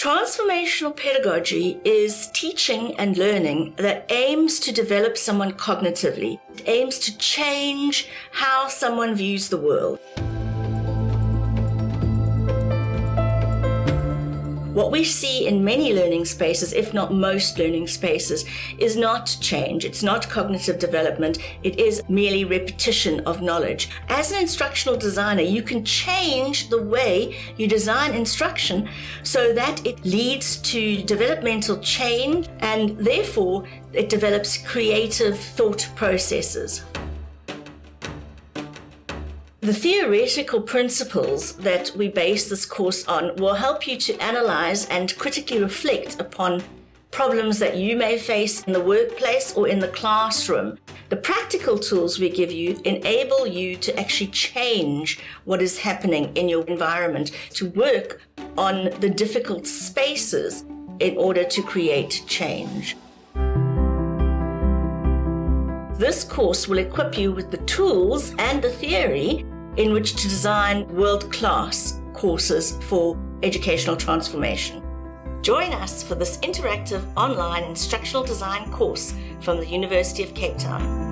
Transformational pedagogy is teaching and learning that aims to develop someone cognitively. It aims to change how someone views the world. What we see in many learning spaces, if not most learning spaces, is not change. It's not cognitive development. It is merely repetition of knowledge. As an instructional designer, you can change the way you design instruction so that it leads to developmental change and therefore it develops creative thought processes. The theoretical principles that we base this course on will help you to analyze and critically reflect upon problems that you may face in the workplace or in the classroom. The practical tools we give you enable you to actually change what is happening in your environment, to work on the difficult spaces in order to create change. This course will equip you with the tools and the theory in which to design world-class courses for educational transformation. Join us for this interactive online instructional design course from the University of Cape Town.